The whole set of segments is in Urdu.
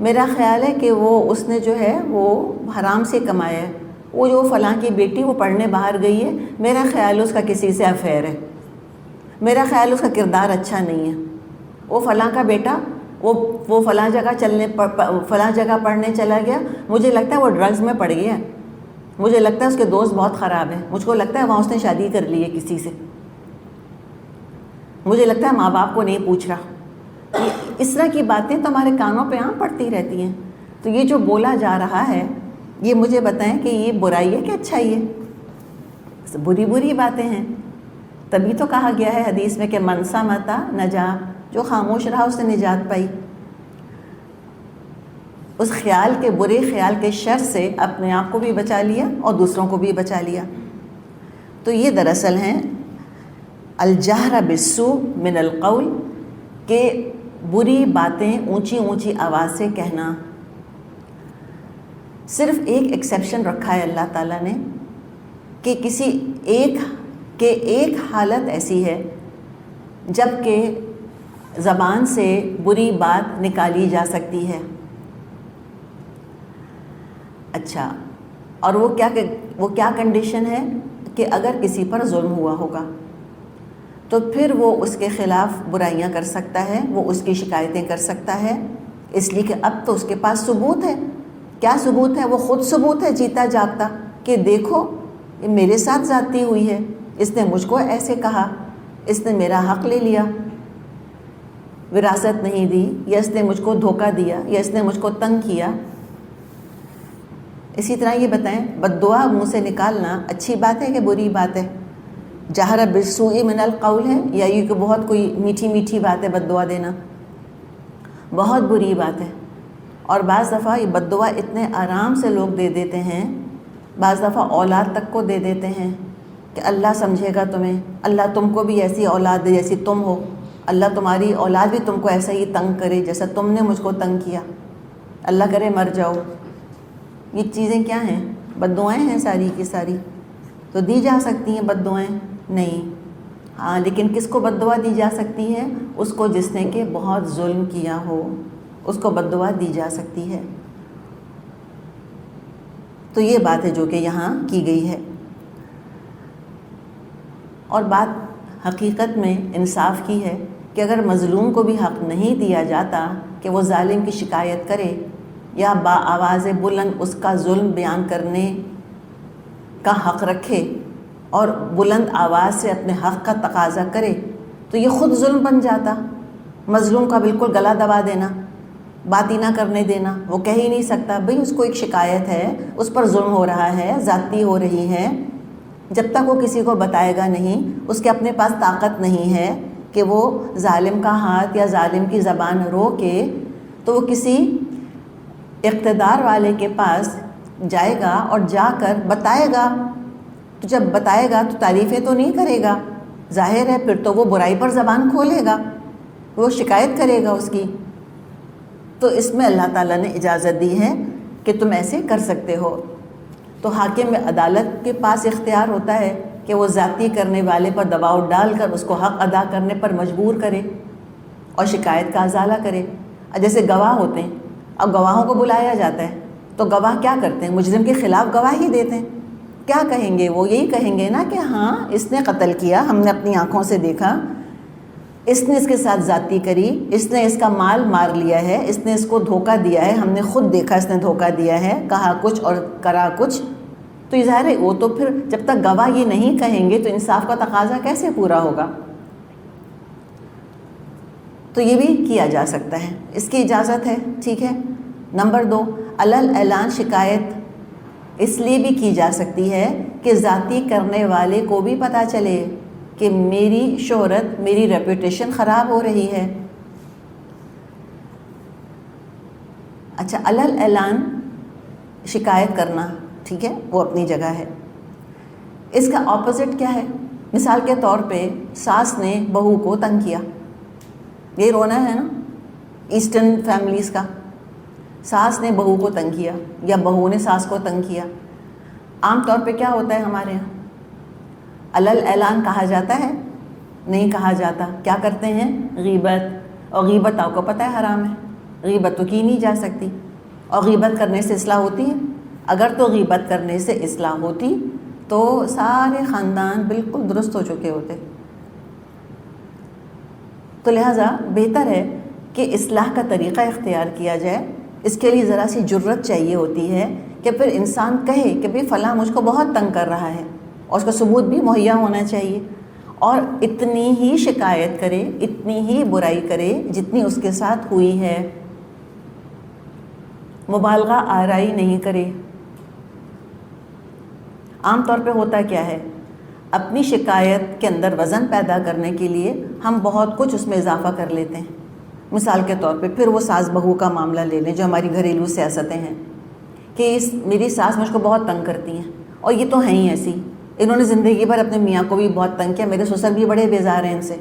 میرا خیال ہے کہ وہ اس نے جو ہے وہ حرام سے کمایا ہے. وہ جو فلاں کی بیٹی وہ پڑھنے باہر گئی ہے، میرا خیال اس کا کسی سے افیئر ہے، میرا خیال اس کا کردار اچھا نہیں ہے. وہ فلاں کا بیٹا وہ فلاں جگہ فلاں جگہ پڑھنے چلا گیا، مجھے لگتا ہے وہ ڈرگز میں پڑ گیا، مجھے لگتا ہے اس کے دوست بہت خراب ہیں، مجھ کو لگتا ہے وہاں اس نے شادی کر لی ہے کسی سے، مجھے لگتا ہے ماں باپ کو نہیں پوچھ رہا. اس طرح کی باتیں تو ہمارے کانوں پہ عام پڑتی رہتی ہیں. تو یہ جو بولا جا رہا ہے یہ مجھے بتائیں کہ یہ برائی ہے کہ اچھائی ہے؟ بری باتیں ہیں. تبھی تو کہا گیا ہے حدیث میں کہ من صمت نجا، جو خاموش رہا اس نے نجات پائی. اس خیال کے برے خیال کے شر سے اپنے آپ کو بھی بچا لیا اور دوسروں کو بھی بچا لیا. تو یہ دراصل ہیں الجہر بالسوء من القول، کہ بری باتیں اونچی اونچی آواز سے کہنا. صرف ایک ایکسیپشن رکھا ہے اللہ تعالیٰ نے کہ ایک حالت ایسی ہے جب کہ زبان سے بری بات نکالی جا سکتی ہے. اچھا، اور وہ کیا کنڈیشن ہے کہ اگر کسی پر ظلم ہوا ہوگا تو پھر وہ اس کے خلاف برائیاں کر سکتا ہے، وہ اس کی شکایتیں کر سکتا ہے، اس لیے کہ اب تو اس کے پاس ثبوت ہے. کیا ثبوت ہے؟ وہ خود ثبوت ہے جیتا جاگتا کہ دیکھو یہ میرے ساتھ زیادتی ہوئی ہے، اس نے مجھ کو ایسے کہا، اس نے میرا حق لے لیا، وراثت نہیں دی، یا اس نے مجھ کو دھوکہ دیا، یا اس نے مجھ کو تنگ کیا. اسی طرح یہ بتائیں بد دعا منہ سے نکالنا اچھی بات ہے کہ بری بات ہے؟ جہر بالسوء من القول ہے یا یہ کہ بہت کوئی میٹھی بات ہے بد دعا دینا؟ بہت بری بات ہے. اور بعض دفعہ یہ بد دعا اتنے آرام سے لوگ دے دیتے ہیں، بعض دفعہ اولاد تک کو دے دیتے ہیں کہ اللہ سمجھے گا تمہیں، اللہ تم کو بھی ایسی اولاد دے جیسی تم ہو، اللہ تمہاری اولاد بھی تم کو ایسا ہی تنگ کرے جیسا تم نے مجھ کو تنگ کیا، اللہ کرے مر جاؤ. یہ چیزیں کیا ہیں؟ بد دعائیں ہیں ساری کی ساری. تو دی جا سکتی ہیں بد دعائیں؟ نہیں. ہاں، لیکن کس کو بد دعا دی جا سکتی ہے؟ اس کو جس نے کہ بہت ظلم کیا ہو، اس کو بد دعا دی جا سکتی ہے. تو یہ بات ہے جو کہ یہاں کی گئی ہے. اور بات حقیقت میں انصاف کی ہے کہ اگر مظلوم کو بھی حق نہیں دیا جاتا کہ وہ ظالم کی شکایت کرے یا آواز بلند اس کا ظلم بیان کرنے کا حق رکھے اور بلند آواز سے اپنے حق کا تقاضا کرے، تو یہ خود ظلم بن جاتا. مظلوم کا بالکل گلا دبا دینا، بات ہی نہ کرنے دینا، وہ کہہ ہی نہیں سکتا. بھئی اس کو ایک شکایت ہے، اس پر ظلم ہو رہا ہے، زیادتی ہو رہی ہے، جب تک وہ کسی کو بتائے گا نہیں، اس کے اپنے پاس طاقت نہیں ہے کہ وہ ظالم کا ہاتھ یا ظالم کی زبان روکے، تو وہ کسی اقتدار والے کے پاس جائے گا اور جا کر بتائے گا. تو جب بتائے گا تو تعریفیں تو نہیں کرے گا، ظاہر ہے پھر تو وہ برائی پر زبان کھولے گا، وہ شکایت کرے گا اس کی. تو اس میں اللہ تعالیٰ نے اجازت دی ہے کہ تم ایسے کر سکتے ہو. تو حاکم عدالت کے پاس اختیار ہوتا ہے کہ وہ زیادتی کرنے والے پر دباؤ ڈال کر اس کو حق ادا کرنے پر مجبور کرے اور شکایت کا ازالہ کرے. جیسے گواہ ہوتے ہیں، اب گواہوں کو بلایا جاتا ہے تو گواہ کیا کرتے ہیں؟ مجرم کے خلاف گواہی دیتے ہیں. کیا کہیں گے؟ وہ یہی کہیں گے نا کہ ہاں اس نے قتل کیا، ہم نے اپنی آنکھوں سے دیکھا، اس نے اس کے ساتھ زیادتی کری، اس نے اس کا مال مار لیا ہے، اس نے اس کو دھوکہ دیا ہے، ہم نے خود دیکھا اس نے دھوکہ دیا ہے، کہا کچھ اور کرا کچھ. تو یہ ظاہر ہے وہ تو پھر جب تک گواہ یہ نہیں کہیں گے تو انصاف کا تقاضا کیسے پورا ہوگا؟ تو یہ بھی کیا جا سکتا ہے، اس کی اجازت ہے. ٹھیک ہے. نمبر 2، اعلان شکایت اس لیے بھی کی جا سکتی ہے کہ ذاتی کرنے والے کو بھی پتہ چلے کہ میری شہرت، میری ریپوٹیشن خراب ہو رہی ہے. اچھا، اعلان شکایت کرنا ٹھیک ہے، وہ اپنی جگہ ہے. اس کا اپوزٹ کیا ہے؟ مثال کے طور پہ ساس نے بہو کو تنگ کیا، یہ رونا ہے نا ایسٹرن فیملیز کا. ساس نے بہو کو تنگ کیا یا بہو نے ساس کو تنگ کیا. عام طور پہ کیا ہوتا ہے ہمارے یہاں؟ اعلان کہا جاتا ہے؟ نہیں کہا جاتا. کیا کرتے ہیں؟ غیبت. اور غیبت آپ کو پتہ ہے حرام ہے. غیبت تو کی نہیں جا سکتی. اور غیبت کرنے سے اصلاح ہوتی ہے؟ اگر تو غیبت کرنے سے اصلاح ہوتی تو سارے خاندان بالکل درست ہو چکے ہوتے. تو لہٰذا بہتر ہے کہ اصلاح کا طریقہ اختیار کیا جائے. اس کے لیے ذرا سی جرت چاہیے ہوتی ہے کہ پھر انسان کہے کہ بھئی فلاں مجھ کو بہت تنگ کر رہا ہے، اور اس کا ثبوت بھی مہیا ہونا چاہیے، اور اتنی ہی شکایت کرے، اتنی ہی برائی کرے جتنی اس کے ساتھ ہوئی ہے. مبالغہ آرائی نہیں کرے. عام طور پہ ہوتا کیا ہے، اپنی شکایت کے اندر وزن پیدا کرنے کے لیے ہم بہت کچھ اس میں اضافہ کر لیتے ہیں. مثال کے طور پہ پھر وہ ساس بہو کا معاملہ لے لیں جو ہماری گھریلو سیاستیں ہیں کہ میری ساس مجھ کو بہت تنگ کرتی ہیں، اور یہ تو ہیں ہی ایسی. انہوں نے زندگی بھر اپنے میاں کو بھی بہت تنگ کیا، میرے سسر بھی بڑے بیزار ہیں ان سے.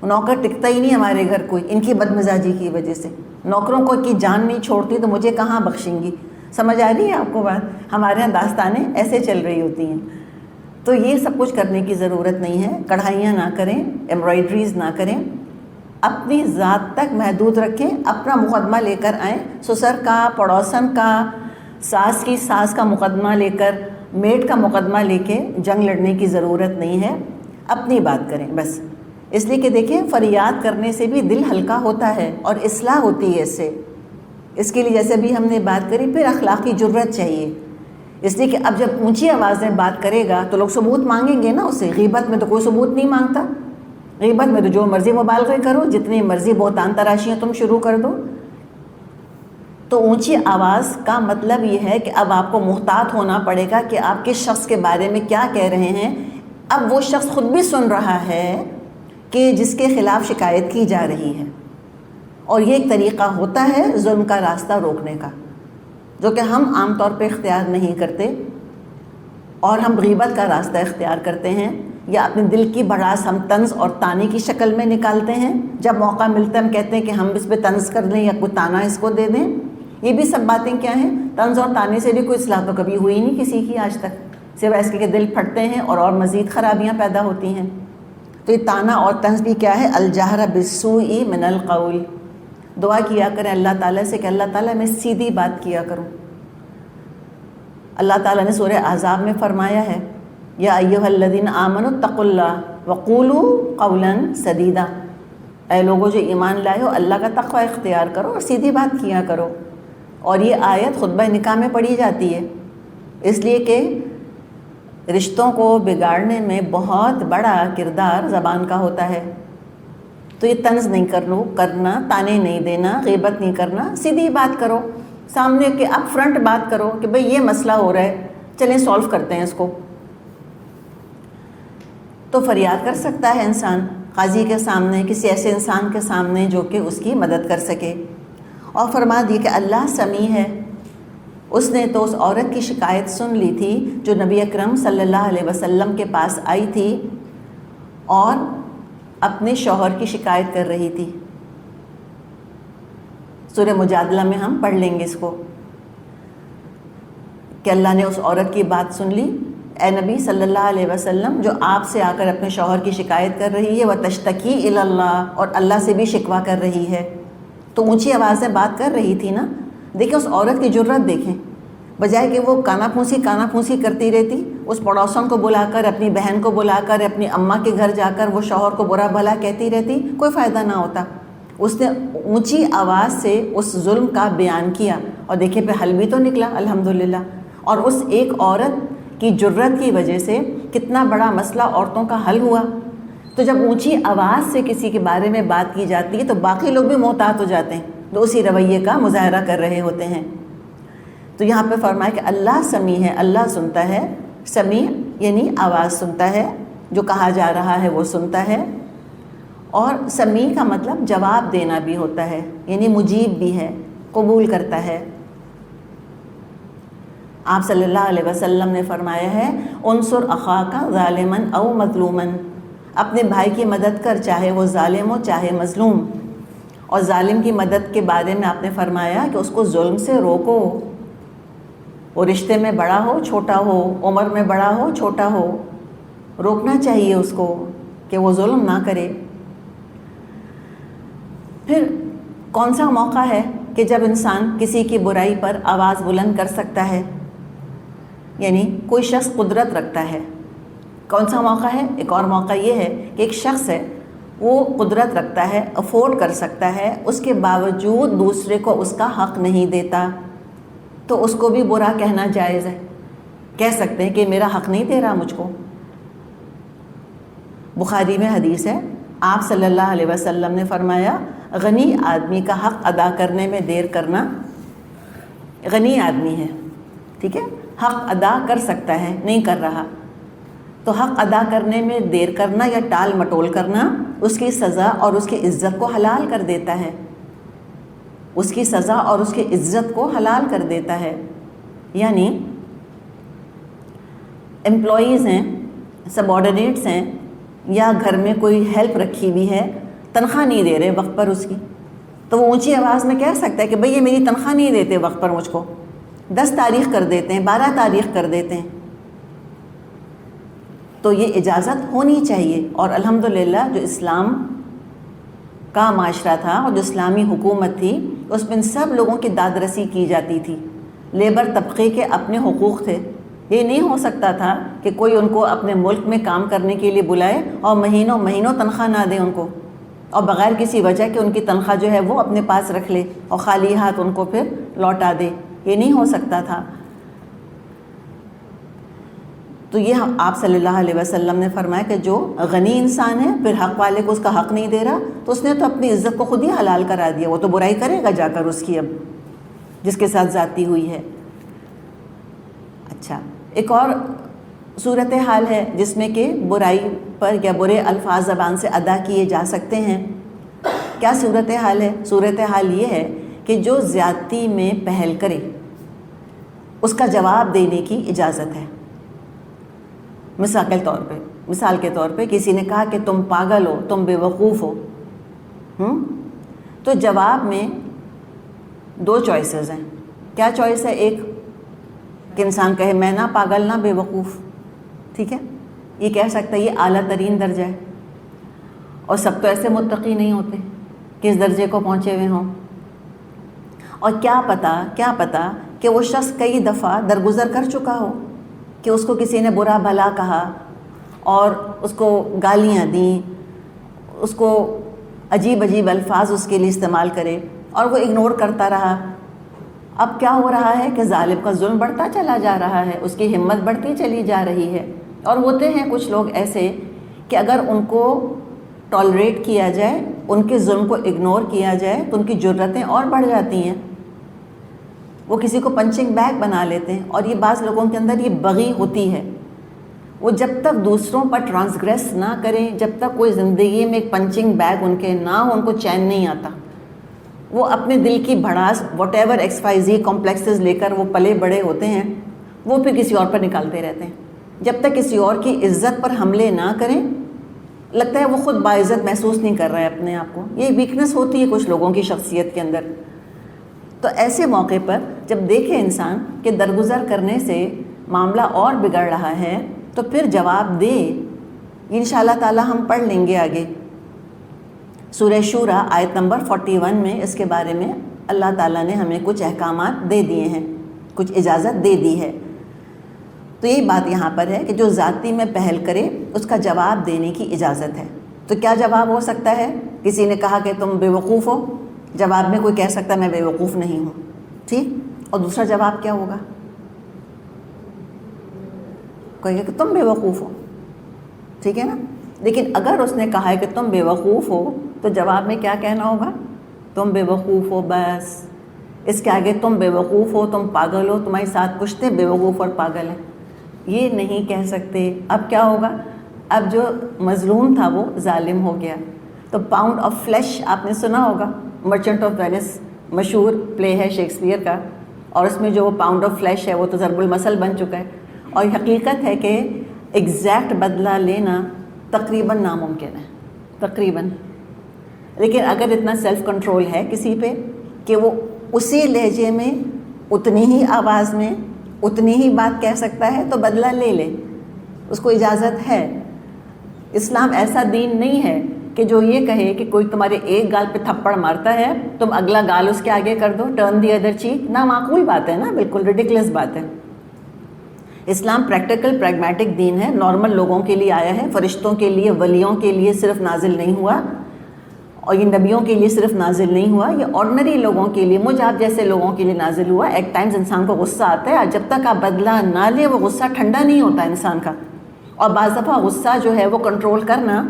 نوکر ٹکتا ہی نہیں ہمارے گھر کوئی ان کی بد مزاجی کی وجہ سے. نوکروں کو کی جان نہیں چھوڑتی تو مجھے کہاں بخشیں گی. سمجھ آ رہی ہے آپ کو بات؟ ہمارے یہاں داستانیں ایسے چل رہی ہوتی ہیں. تو یہ سب کچھ کرنے کی ضرورت نہیں ہے. کڑھائیاں نہ کریں، ایمبرائڈریز نہ کریں، اپنی ذات تک محدود رکھیں. اپنا مقدمہ لے کر آئیں، سسر کا، پڑوسن کا، ساس کی ساس کا مقدمہ لے کر، میڈ کا مقدمہ لے کے جنگ لڑنے کی ضرورت نہیں ہے. اپنی بات کریں بس. اس لیے کہ دیکھیں فریاد کرنے سے بھی دل ہلکا ہوتا ہے اور اصلاح ہوتی ہے اس سے. اس کے لیے جیسے بھی ہم نے بات کری، پھر اخلاقی جرت چاہیے. اس لیے کہ اب جب اونچی آواز میں بات کرے گا تو لوگ ثبوت مانگیں گے نا اس سے. غیبت میں تو کوئی ثبوت نہیں مانگتا. غیبت میں تو جو مرضی مبالغے کرو، جتنی مرضی بہتان تراشیاں تم شروع کر دو. تو اونچی آواز کا مطلب یہ ہے کہ اب آپ کو محتاط ہونا پڑے گا کہ آپ کس شخص کے بارے میں کیا کہہ رہے ہیں. اب وہ شخص خود بھی سن رہا ہے کہ جس کے خلاف شکایت کی جا رہی ہے. اور یہ ایک طریقہ ہوتا ہے ظلم کا راستہ روکنے کا، جو کہ ہم عام طور پہ اختیار نہیں کرتے، اور ہم غیبت کا راستہ اختیار کرتے ہیں، یا اپنے دل کی بڑاس ہم طنز اور طانے کی شکل میں نکالتے ہیں. جب موقع ملتا ہے ہم کہتے ہیں کہ ہم اس پہ طنز کر لیں یا کوئی طعنہ اس کو دے دیں. یہ بھی سب باتیں کیا ہیں؟ طنز اور طانے سے بھی کوئی اصلاح تو کبھی ہوئی نہیں کسی کی آج تک، صرف ایسے کہ دل پھٹتے ہیں اور مزید خرابیاں پیدا ہوتی ہیں. تو یہ طعنہ اور طنز بھی کیا ہے؟ الجہر بالسوء من القول. دعا کیا کریں اللہ تعالیٰ سے کہ اللہ تعالیٰ میں سیدھی بات کیا کروں. اللہ تعالیٰ نے سورہ احزاب میں فرمایا ہے، یا ایھا الذین آمنوا اتقوا اللہ وقولوا قولا سدیدا. اے لوگوں جو ایمان لائے ہو، اللہ کا تقوی اختیار کرو اور سیدھی بات کیا کرو. اور یہ آیت خطبہ نکاح میں پڑھی جاتی ہے، اس لیے کہ رشتوں کو بگاڑنے میں بہت بڑا کردار زبان کا ہوتا ہے. تو یہ طنز نہیں کرنا، طعنے نہیں دینا، غیبت نہیں کرنا، سیدھی بات کرو. سامنے کے اپ فرنٹ بات کرو کہ بھئی یہ مسئلہ ہو رہا ہے، چلیں سولو کرتے ہیں اس کو. تو فریاد کر سکتا ہے انسان قاضی کے سامنے، کسی ایسے انسان کے سامنے جو کہ اس کی مدد کر سکے. اور فرما دی کہ اللہ سمیع ہے. اس نے تو اس عورت کی شکایت سن لی تھی جو نبی اکرم صلی اللہ علیہ وسلم کے پاس آئی تھی اور اپنے شوہر کی شکایت کر رہی تھی. سورہ مجادلہ میں ہم پڑھ لیں گے اس کو کہ اللہ نے اس عورت کی بات سن لی. اے نبی صلی اللہ علیہ وسلم، جو آپ سے آ کر اپنے شوہر کی شکایت کر رہی ہے، وَتَشْتَكِي إِلَى اللَّهِ، اور اللہ سے بھی شکوہ کر رہی ہے. تو اونچی آواز سے بات کر رہی تھی نا. دیکھیں اس عورت کی جرت دیکھیں، بجائے کہ وہ کانا پھونسی کرتی رہتی، اس پڑوسن کو بلا کر، اپنی بہن کو بلا کر، اپنی اماں کے گھر جا کر وہ شوہر کو برا بھلا کہتی رہتی، کوئی فائدہ نہ ہوتا. اس نے اونچی آواز سے اس ظلم کا بیان کیا، اور دیکھیں پہ حل بھی تو نکلا الحمدللہ. اور اس ایک عورت کی جرت کی وجہ سے کتنا بڑا مسئلہ عورتوں کا حل ہوا. تو جب اونچی آواز سے کسی کے بارے میں بات کی جاتی ہے تو باقی لوگ بھی محتاط ہو جاتے ہیں، جو اسی رویے کا مظاہرہ کر رہے ہوتے ہیں. تو یہاں پہ فرمایا کہ اللہ سمیع ہے، اللہ سنتا ہے. سمیع یعنی آواز سنتا ہے، جو کہا جا رہا ہے وہ سنتا ہے. اور سمیع کا مطلب جواب دینا بھی ہوتا ہے، یعنی مجیب بھی ہے، قبول کرتا ہے. آپ صلی اللہ علیہ وسلم نے فرمایا ہے، انصر اخاک ظالما او مظلوما، اپنے بھائی کی مدد کر، چاہے وہ ظالم ہو چاہے مظلوم. اور ظالم کی مدد کے بارے میں آپ نے فرمایا کہ اس کو ظلم سے روکو. وہ رشتے میں بڑا ہو چھوٹا ہو، عمر میں بڑا ہو چھوٹا ہو، روکنا چاہیے اس کو کہ وہ ظلم نہ کرے. پھر کون سا موقع ہے کہ جب انسان کسی کی برائی پر آواز بلند کر سکتا ہے، یعنی کوئی شخص قدرت رکھتا ہے. کون سا موقع ہے؟ ایک اور موقع یہ ہے کہ ایک شخص ہے، وہ قدرت رکھتا ہے، افورڈ کر سکتا ہے، اس کے باوجود دوسرے کو اس کا حق نہیں دیتا، تو اس کو بھی برا کہنا جائز ہے. کہہ سکتے ہیں کہ میرا حق نہیں دے رہا مجھ کو. بخاری میں حدیث ہے، آپ صلی اللہ علیہ وسلم نے فرمایا غنی آدمی کا حق ادا کرنے میں دیر کرنا، غنی آدمی ہے، ٹھیک ہے، حق ادا کر سکتا ہے، نہیں کر رہا، تو حق ادا کرنے میں دیر کرنا یا ٹال مٹول کرنا اس کی سزا اور اس کی عزت کو حلال کر دیتا ہے. اس کی سزا اور اس کی عزت کو حلال کر دیتا ہے. یعنی امپلائیز ہیں، سب آرڈینیٹس ہیں، یا گھر میں کوئی ہیلپ رکھی ہوئی ہے، تنخواہ نہیں دے رہے وقت پر اس کی، تو وہ اونچی آواز میں کہہ سکتا ہے کہ بھئی یہ میری تنخواہ نہیں دیتے وقت پر مجھ کو، 10 تاریخ کر دیتے ہیں، 12 تاریخ کر دیتے ہیں. تو یہ اجازت ہونی چاہیے. اور الحمدللہ جو اسلام کا معاشرہ تھا اور جو اسلامی حکومت تھی، اس میں سب لوگوں کی داد رسی کی جاتی تھی. لیبر طبقے کے اپنے حقوق تھے. یہ نہیں ہو سکتا تھا کہ کوئی ان کو اپنے ملک میں کام کرنے کے لیے بلائے اور مہینوں مہینوں تنخواہ نہ دے ان کو، اور بغیر کسی وجہ کہ ان کی تنخواہ جو ہے وہ اپنے پاس رکھ لے اور خالی ہاتھ ان کو پھر لوٹا دے. یہ نہیں ہو سکتا تھا. تو یہ آپ صلی اللہ علیہ وسلم نے فرمایا کہ جو غنی انسان ہے پھر حق والے کو اس کا حق نہیں دے رہا، تو اس نے تو اپنی عزت کو خود ہی حلال کرا دیا. وہ تو برائی کرے گا جا کر اس کی، اب جس کے ساتھ زیادتی ہوئی ہے. اچھا، ایک اور صورتحال ہے جس میں کہ برائی پر یا برے الفاظ زبان سے ادا کیے جا سکتے ہیں. کیا صورتحال ہے؟ صورتحال یہ ہے کہ جو زیادتی میں پہل کرے اس کا جواب دینے کی اجازت ہے. مثال کے طور پہ کسی نے کہا کہ تم پاگل ہو، تم بے وقوف ہو، تو جواب میں 2 چوائسز ہیں. کیا چوائس ہے؟ ایک کہ انسان کہے میں نہ پاگل نہ بے وقوف، ٹھیک ہے، یہ کہہ سکتا ہے، یہ اعلیٰ ترین درجہ ہے. اور سب تو ایسے متقی نہیں ہوتے کہ اس درجے کو پہنچے ہوئے ہوں. اور کیا پتہ کہ وہ شخص کئی دفعہ درگزر کر چکا ہو کہ اس کو کسی نے برا بھلا کہا اور اس کو گالیاں دیں، اس کو عجیب الفاظ اس کے لیے استعمال کرے اور وہ اگنور کرتا رہا. اب کیا ہو رہا ہے کہ ظالم کا ظلم بڑھتا چلا جا رہا ہے، اس کی ہمت بڑھتی چلی جا رہی ہے. اور ہوتے ہیں کچھ لوگ ایسے کہ اگر ان کو ٹالریٹ کیا جائے، ان کے ظلم کو اگنور کیا جائے تو ان کی جرتیں اور بڑھ جاتی ہیں. وہ کسی کو پنچنگ بیگ بنا لیتے ہیں. اور یہ بعض لوگوں کے اندر یہ بغی ہوتی ہے، وہ جب تک دوسروں پر ٹرانسگریس نہ کریں، جب تک کوئی زندگی میں ایک پنچنگ بیگ ان کے نہ ہو، ان کو چین نہیں آتا. وہ اپنے دل کی بھڑاس واٹ ایور XYZ کمپلیکسز لے کر وہ پلے بڑے ہوتے ہیں، وہ پھر کسی اور پر نکالتے رہتے ہیں. جب تک کسی اور کی عزت پر حملے نہ کریں، لگتا ہے وہ خود باعزت محسوس نہیں کر رہا ہے اپنے آپ کو. یہ ویکنس ہوتی ہے کچھ لوگوں کی شخصیت کے اندر. تو ایسے موقع پر جب دیکھے انسان کہ درگزر کرنے سے معاملہ اور بگڑ رہا ہے تو پھر جواب دے. انشاءاللہ تعالی ہم پڑھ لیں گے آگے سورہ شورى آیت نمبر 41 میں اس کے بارے میں اللہ تعالیٰ نے ہمیں کچھ احکامات دے دیے ہیں، کچھ اجازت دے دی ہے. تو یہی بات یہاں پر ہے کہ جو ذاتی میں پہل کرے اس کا جواب دینے کی اجازت ہے. تو کیا جواب ہو سکتا ہے؟ کسی نے کہا کہ تم بے وقوف ہو، جواب میں کوئی کہہ سکتا ہے میں بے وقوف نہیں ہوں، ٹھیک. اور دوسرا جواب کیا ہوگا؟ کوئی کہ تم بے وقوف ہو، ٹھیک ہے نا. لیکن اگر اس نے کہا ہے کہ تم بے وقوف ہو تو جواب میں کیا کہنا ہوگا؟ تم بے وقوف ہو، بس. اس کے آگے تم بے وقوف ہو، تم پاگل ہو، تمہارے ساتھ پوچھتے بے وقوف اور پاگل ہیں، یہ نہیں کہہ سکتے. اب کیا ہوگا؟ اب جو مظلوم تھا وہ ظالم ہو گیا. تو پاؤنڈ آف فلیش آپ نے سنا ہوگا، مرچنٹ آف وینس مشہور پلے ہے شیکسپیئر کا، اور اس میں جو وہ پاؤنڈ آف فلیش ہے وہ تو ضرب المثل بن چکا ہے. اور حقیقت ہے کہ ایگزیکٹ بدلہ لینا تقریباً ناممکن ہے، تقریباً. لیکن اگر اتنا سیلف کنٹرول ہے کسی پہ کہ وہ اسی لہجے میں، اتنی ہی آواز میں، اتنی ہی بات کہہ سکتا ہے تو بدلہ لے لے، اس کو اجازت ہے. اسلام ایسا دین نہیں ہے کہ جو یہ کہے کہ کوئی تمہارے ایک گال پہ تھپڑ مارتا ہے تم اگلا گال اس کے آگے کر دو، ٹرن دی ادر چیک، نامعقول بات ہے نا، بالکل ریڈیکولس بات ہے۔ اسلام پریکٹیکل پریگمیٹک دین ہے، نارمل لوگوں کے لیے آیا ہے، فرشتوں کے لیے، ولیوں کے لیے صرف نازل نہیں ہوا، اور یہ نبیوں کے لیے صرف نازل نہیں ہوا، یہ آرڈنری لوگوں کے لیے، مجھ آپ جیسے لوگوں کے لیے نازل ہوا۔ ایٹ ٹائمز انسان کو غصہ آتا ہے، جب تک آپ بدلہ نہ لیں وہ غصہ ٹھنڈا نہیں ہوتا انسان کا، اور بعض دفعہ غصہ جو ہے وہ کنٹرول کرنا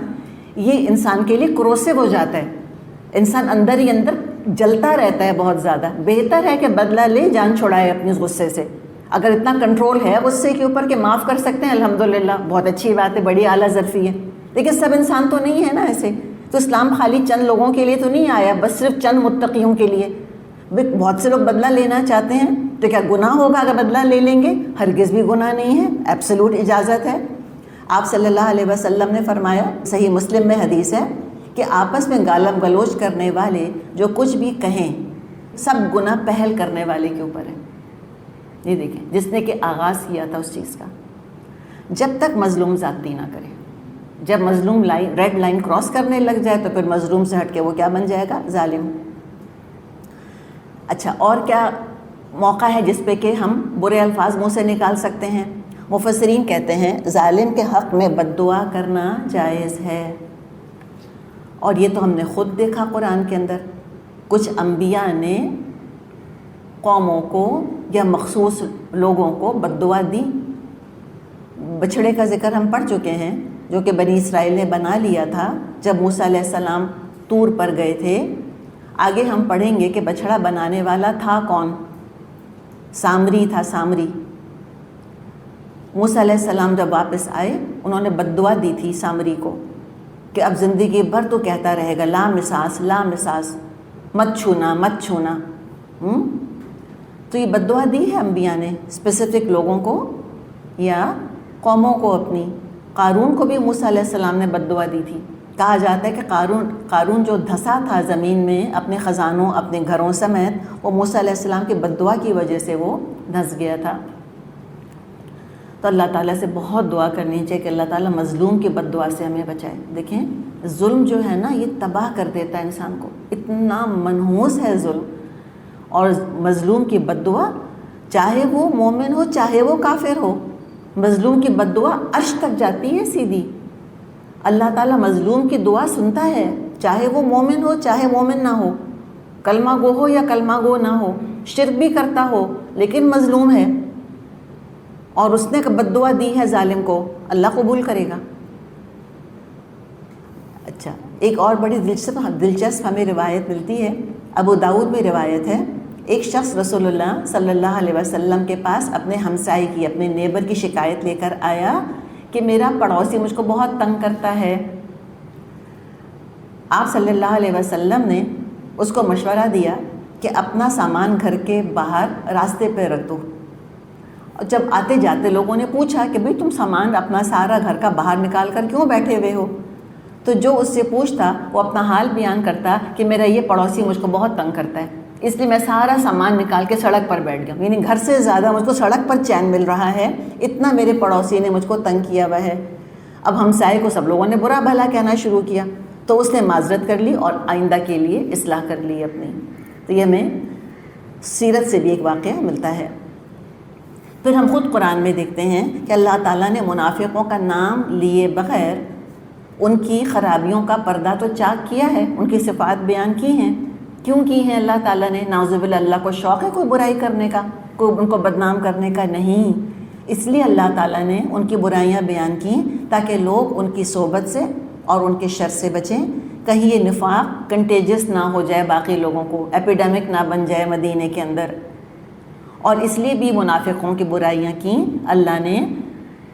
یہ انسان کے لیے کروسیو ہو جاتا ہے، انسان اندر ہی اندر جلتا رہتا ہے بہت زیادہ۔ بہتر ہے کہ بدلہ لے، جان چھڑائے اپنی اس غصے سے۔ اگر اتنا کنٹرول ہے غصے کے اوپر کہ معاف کر سکتے ہیں، الحمدللہ، بہت اچھی بات ہے، بڑی اعلیٰ ظرفی ہے، لیکن سب انسان تو نہیں ہے نا ایسے۔ تو اسلام خالی چند لوگوں کے لیے تو نہیں آیا، بس صرف چند متقیوں کے لیے۔ بہت سے لوگ بدلہ لینا چاہتے ہیں، تو کیا گناہ ہوگا اگر بدلہ لے لیں گے؟ ہرگز بھی گناہ نہیں ہے، ایبسولوٹ اجازت ہے۔ آپ صلی اللہ علیہ وسلم نے فرمایا، صحیح مسلم میں حدیث ہے، کہ آپس میں گالم گلوچ کرنے والے جو کچھ بھی کہیں سب گناہ پہل کرنے والے کے اوپر ہے۔ یہ دیکھیں، جس نے کہ آغاز کیا تھا اس چیز کا، جب تک مظلوم زیادتی نہ کرے۔ جب مظلوم ریڈ لائن کراس کرنے لگ جائے تو پھر مظلوم سے ہٹ کے وہ کیا بن جائے گا؟ ظالم۔ اچھا، اور کیا موقع ہے جس پہ کہ ہم برے الفاظ منہ سے نکال سکتے ہیں؟ مفسرین کہتے ہیں ظالم کے حق میں بد دعا کرنا جائز ہے، اور یہ تو ہم نے خود دیکھا قرآن کے اندر، کچھ انبیاء نے قوموں کو یا مخصوص لوگوں کو بد دعا دی۔ بچھڑے کا ذکر ہم پڑھ چکے ہیں، جو کہ بنی اسرائیل نے بنا لیا تھا جب موسیٰ علیہ السلام طور پر گئے تھے۔ آگے ہم پڑھیں گے کہ بچھڑا بنانے والا تھا کون؟ سامری تھا، سامری۔ موسیٰ علیہ السلام جب واپس آئے انہوں نے بد دعا دی تھی سامری کو کہ اب زندگی بھر تو کہتا رہے گا لا مساس لا مساس، مت چھونا مت چھونا۔ تو یہ بد دعا دی ہے انبیاء نے اسپیسیفک لوگوں کو یا قوموں کو اپنی۔ قارون کو بھی موسیٰ علیہ السلام نے بد دعا دی تھی۔ کہا جاتا ہے کہ قارون جو دھسا تھا زمین میں اپنے خزانوں اپنے گھروں سمیت، وہ موسیٰ علیہ السلام کی بد دعا کی وجہ سے وہ دھس گیا تھا۔ تو اللہ تعالیٰ سے بہت دعا کرنی چاہیے کہ اللہ تعالیٰ مظلوم کی بد دعا سے ہمیں بچائے۔ دیکھیں ظلم جو ہے نا یہ تباہ کر دیتا ہے انسان کو، اتنا منحوس ہے ظلم، اور مظلوم کی بد دعا چاہے وہ مومن ہو چاہے وہ کافر ہو، مظلوم کی بد دعا عرش تک جاتی ہے سیدھی۔ اللہ تعالیٰ مظلوم کی دعا سنتا ہے، چاہے وہ مومن ہو چاہے مومن نہ ہو، کلمہ گو ہو یا کلمہ گو نہ ہو، شرک بھی کرتا ہو لیکن مظلوم ہے اور اس نے بد دعا دی ہے ظالم کو، اللہ قبول کرے گا۔ اچھا، ایک اور بڑی دلچسپ ہمیں روایت ملتی ہے، ابو داؤد میں روایت ہے، ایک شخص رسول اللہ صلی اللہ علیہ وسلم کے پاس اپنے ہمسائے کی، اپنے نیبر کی شکایت لے کر آیا کہ میرا پڑوسی مجھ کو بہت تنگ کرتا ہے۔ آپ صلی اللہ علیہ وسلم نے اس کو مشورہ دیا کہ اپنا سامان گھر کے باہر راستے پہ رکھ دو۔ اور جب آتے جاتے لوگوں نے پوچھا کہ بھئی تم سامان اپنا سارا گھر کا باہر نکال کر کیوں بیٹھے ہوئے ہو، تو جو اس سے پوچھتا وہ اپنا حال بیان کرتا کہ میرا یہ پڑوسی مجھ کو بہت تنگ کرتا ہے، اس لیے میں سارا سامان نکال کے سڑک پر بیٹھ گیا، یعنی گھر سے زیادہ مجھ کو سڑک پر چین مل رہا ہے، اتنا میرے پڑوسی نے مجھ کو تنگ کیا ہوا ہے۔ اب ہمسائے کو سب لوگوں نے برا بھلا کہنا شروع کیا، تو اس نے معذرت کر لی اور آئندہ کے لیے اصلاح کر لی اپنی۔ تو یہ ہمیں سیرت سے بھی ایک واقعہ ملتا ہے۔ پھر ہم خود قرآن میں دیکھتے ہیں کہ اللہ تعالیٰ نے منافقوں کا نام لیے بغیر ان کی خرابیوں کا پردہ تو چاک کیا ہے، ان کی صفات بیان کی ہیں۔ کیوں کی ہیں اللہ تعالیٰ نے؟ نعوذ باللہ، اللہ کو شوق ہے کوئی برائی کرنے کا، کوئی ان کو بدنام کرنے کا نہیں، اس لیے اللہ تعالیٰ نے ان کی برائیاں بیان کی تاکہ لوگ ان کی صحبت سے اور ان کے شر سے بچیں، کہیں یہ نفاق کنٹیجس نہ ہو جائے، باقی لوگوں کو ایپیڈیمک نہ بن جائے مدینے کے اندر۔ اور اس لیے بھی منافقوں کی برائیاں کیں اللہ نے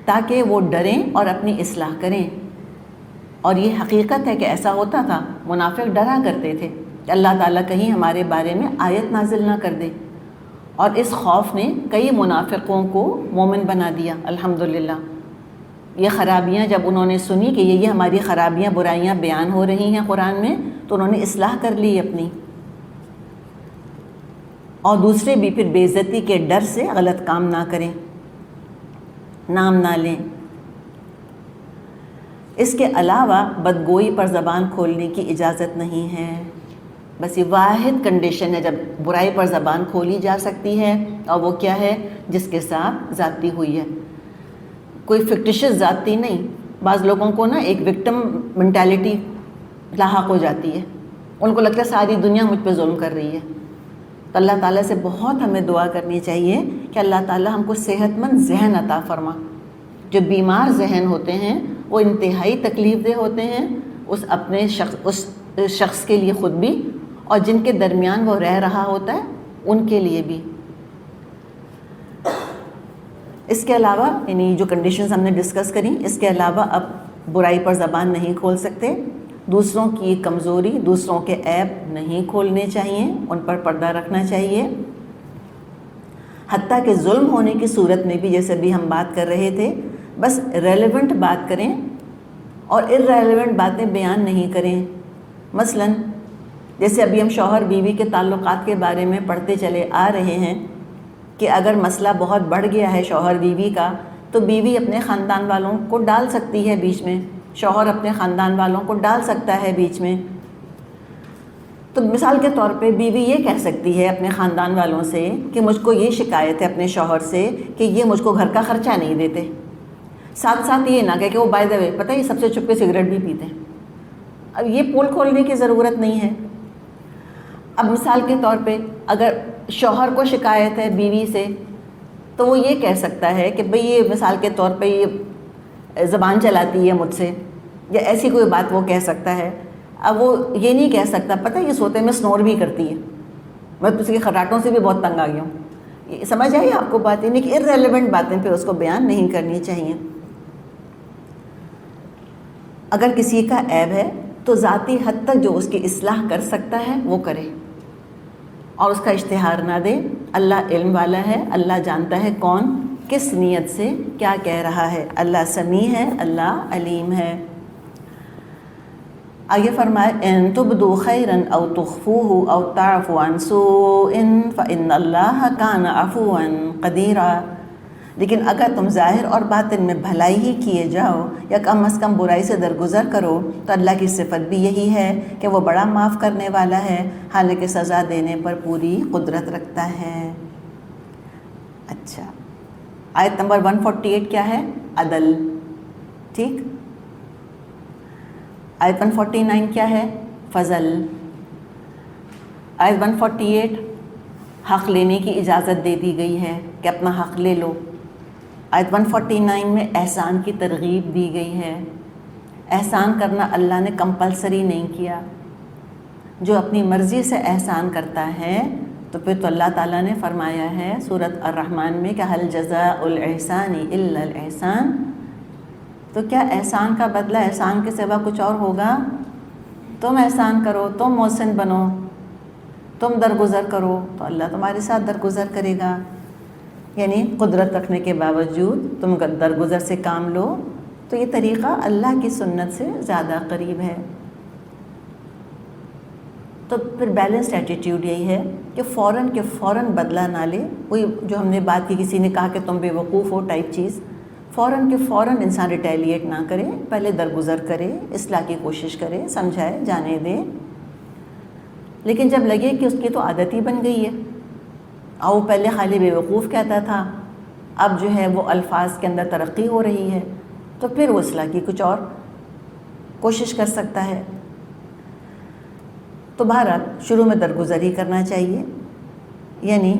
تاکہ وہ ڈریں اور اپنی اصلاح کریں۔ اور یہ حقیقت ہے کہ ایسا ہوتا تھا، منافق ڈرا کرتے تھے کہ اللہ تعالیٰ کہیں ہمارے بارے میں آیت نازل نہ کر دے، اور اس خوف نے کئی منافقوں کو مومن بنا دیا الحمدللہ۔ یہ خرابیاں جب انہوں نے سنی کہ یہ ہماری خرابیاں برائیاں بیان ہو رہی ہیں قرآن میں، تو انہوں نے اصلاح کر لی اپنی، اور دوسرے بھی پھر بے عزتی کے ڈر سے غلط کام نہ کریں، نام نہ لیں۔ اس کے علاوہ بدگوئی پر زبان کھولنے کی اجازت نہیں ہے۔ بس یہ واحد کنڈیشن ہے جب برائی پر زبان کھولی جا سکتی ہے، اور وہ کیا ہے؟ جس کے ساتھ زیادتی ہوئی ہے، کوئی فکٹیشس زیادتی نہیں۔ بعض لوگوں کو نا ایک وکٹم منٹیلٹی لاحق ہو جاتی ہے، ان کو لگتا ہے ساری دنیا مجھ پہ ظلم کر رہی ہے۔ تو اللہ تعالیٰ سے بہت ہمیں دعا کرنی چاہیے کہ اللہ تعالیٰ ہم کو صحت مند ذہن عطا فرما۔ جو بیمار ذہن ہوتے ہیں وہ انتہائی تکلیف دہ ہوتے ہیں، اس شخص کے لیے خود بھی، اور جن کے درمیان وہ رہ رہا ہوتا ہے ان کے لیے بھی۔ اس کے علاوہ یعنی جو کنڈیشنز ہم نے ڈسکس کریں، اس کے علاوہ اب برائی پر زبان نہیں کھول سکتے، دوسروں کی کمزوری، دوسروں کے عیب نہیں کھولنے چاہیے، ان پر پردہ رکھنا چاہیے۔ حتیٰ کہ ظلم ہونے کی صورت میں بھی، جیسے بھی ہم بات کر رہے تھے، بس ریلیونٹ بات کریں اور ارریلیونٹ باتیں بیان نہیں کریں۔ مثلاً جیسے ابھی ہم شوہر بیوی کے تعلقات کے بارے میں پڑھتے چلے آ رہے ہیں کہ اگر مسئلہ بہت بڑھ گیا ہے شوہر بیوی کا، تو بیوی اپنے خاندان والوں کو ڈال سکتی ہے بیچ میں، شوہر اپنے خاندان والوں کو ڈال سکتا ہے بیچ میں۔ تو مثال کے طور پہ بیوی یہ کہہ سکتی ہے اپنے خاندان والوں سے کہ مجھ کو یہ شکایت ہے اپنے شوہر سے کہ یہ مجھ کو گھر کا خرچہ نہیں دیتے، ساتھ ساتھ یہ نہ کہے کہ وہ بائی دا وے پتہ ہے یہ سب سے چھپ کے سگریٹ بھی پیتے ہیں۔ اب یہ پول کھولنے کی ضرورت نہیں ہے۔ اب مثال کے طور پہ اگر شوہر کو شکایت ہے بیوی سے، تو وہ یہ کہہ سکتا ہے کہ بھئی یہ مثال کے طور پہ یہ زبان چلاتی ہے مجھ سے، یا ایسی کوئی بات وہ کہہ سکتا ہے۔ اب وہ یہ نہیں کہہ سکتا پتہ یہ سوتے میں سنور بھی کرتی ہے، میں تو اس کے خراٹوں سے بھی بہت تنگ آ گیا ہوں۔ یہ سمجھ آئی آپ کو بات؟ یعنی کہ ارریلیونٹ باتیں پہ اس کو بیان نہیں کرنی چاہیے۔ اگر کسی کا عیب ہے تو ذاتی حد تک جو اس کی اصلاح کر سکتا ہے وہ کرے، اور اس کا اشتہار نہ دے۔ اللہ علم والا ہے، اللہ جانتا ہے کون کس نیت سے کیا کہہ رہا ہے، اللہ سمیع ہے، اللہ علیم ہے۔ آگے فرمائے ان تبدوا خیرا او تخفوه او تعفوا عن سوء فإن اللہ کان عفوا قدیرا۔ لیکن اگر تم ظاہر اور باطن میں بھلائی ہی کیے جاؤ یا کم از کم برائی سے درگزر کرو تو اللہ کی صفت بھی یہی ہے کہ وہ بڑا معاف کرنے والا ہے، حالانکہ سزا دینے پر پوری قدرت رکھتا ہے۔ اچھا، آیت نمبر 148 کیا ہے؟ عدل، ٹھیک۔ آیت 149 کیا ہے؟ فضل۔ آیت 148 حق لینے کی اجازت دے دی گئی ہے کہ اپنا حق لے لو۔ آیت 149 میں احسان کی ترغیب دی گئی ہے۔ احسان کرنا اللہ نے کمپلسری نہیں کیا، جو اپنی مرضی سے احسان کرتا ہے تو پھر تو اللہ تعالیٰ نے فرمایا ہے سورۃ الرحمن میں کہ هل جزاء الاحسان الا الاحسان، تو کیا احسان کا بدلہ احسان کے سوا کچھ اور ہوگا؟ تم احسان کرو، تم محسن بنو، تم درگزر کرو تو اللہ تمہارے ساتھ درگزر کرے گا۔ یعنی قدرت رکھنے کے باوجود تم درگزر سے کام لو، تو یہ طریقہ اللہ کی سنت سے زیادہ قریب ہے۔ تو پھر بیلنسڈ ایٹیٹیوڈ یہی ہے کہ فوراً بدلہ نہ لے۔ وہی جو ہم نے بات کی، کسی نے کہا کہ تم بے وقوف ہو ٹائپ چیز، فوراً انسان ریٹیلیٹ نہ کرے، پہلے درگزر کرے، اصلاح کی کوشش کرے، سمجھائے، جانے دے۔ لیکن جب لگے کہ اس کی تو عادت ہی بن گئی ہے، اور وہ پہلے خالی بے وقوف کہتا تھا، اب جو ہے وہ الفاظ کے اندر ترقی ہو رہی ہے، تو پھر وہ اصلاح کی کچھ اور کوشش کر سکتا ہے۔ تو بہرحال شروع میں درگزر ہی کرنا چاہیے۔ یعنی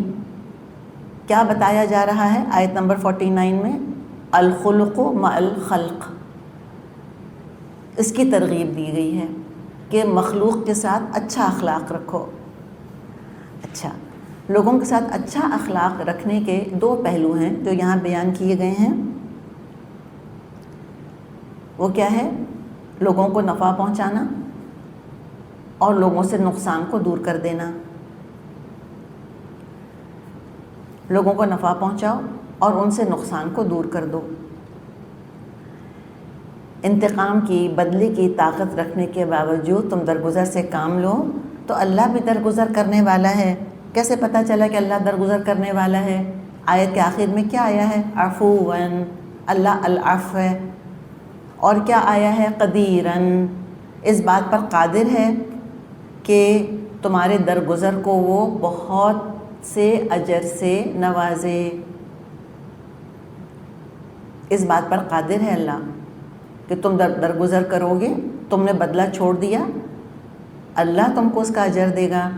کیا بتایا جا رہا ہے آیت نمبر 49 میں؟ الخلق مع الخلق، اس کی ترغیب دی گئی ہے کہ مخلوق کے ساتھ اچھا اخلاق رکھو۔ اچھا، لوگوں کے ساتھ اچھا اخلاق رکھنے کے دو پہلو ہیں جو یہاں بیان کیے گئے ہیں۔ وہ کیا ہے؟ لوگوں کو نفع پہنچانا اور لوگوں سے نقصان کو دور کر دینا۔ لوگوں کو نفع پہنچاؤ اور ان سے نقصان کو دور کر دو۔ انتقام کی، بدلے کی طاقت رکھنے کے باوجود تم درگزر سے کام لو تو اللہ بھی درگزر کرنے والا ہے۔ کیسے پتہ چلا کہ اللہ درگزر کرنے والا ہے؟ آیت کے آخر میں کیا آیا ہے؟ عفواً، اللہ العفو ہے، اور کیا آیا ہے؟ قدیراً، اس بات پر قادر ہے کہ تمہارے درگزر کو وہ بہت سے اجر سے نوازے۔ اس بات پر قادر ہے اللہ کہ تم درگزر کرو گے، تم نے بدلہ چھوڑ دیا، اللہ تم کو اس کا اجر دے گا۔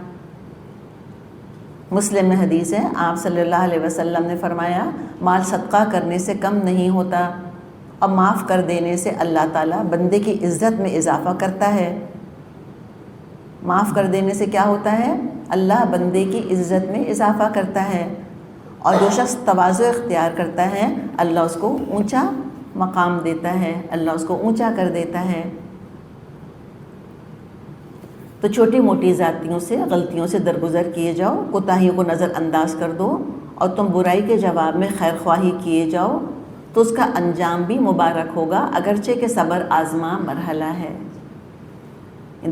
مسلم میں حدیث ہے، آپ صلی اللہ علیہ وسلم نے فرمایا مال صدقہ کرنے سے کم نہیں ہوتا، اور معاف کر دینے سے اللہ تعالیٰ بندے کی عزت میں اضافہ کرتا ہے۔ معاف کر دینے سے کیا ہوتا ہے؟ اللہ بندے کی عزت میں اضافہ کرتا ہے، اور جو شخص تواضع اختیار کرتا ہے اللہ اس کو اونچا مقام دیتا ہے، اللہ اس کو اونچا کر دیتا ہے۔ تو چھوٹی موٹی ذاتیوں سے، غلطیوں سے درگزر کیے جاؤ، کوتاہیوں کو نظر انداز کر دو، اور تم برائی کے جواب میں خیر خواہی کیے جاؤ تو اس کا انجام بھی مبارک ہوگا، اگرچہ کہ صبر آزما مرحلہ ہے۔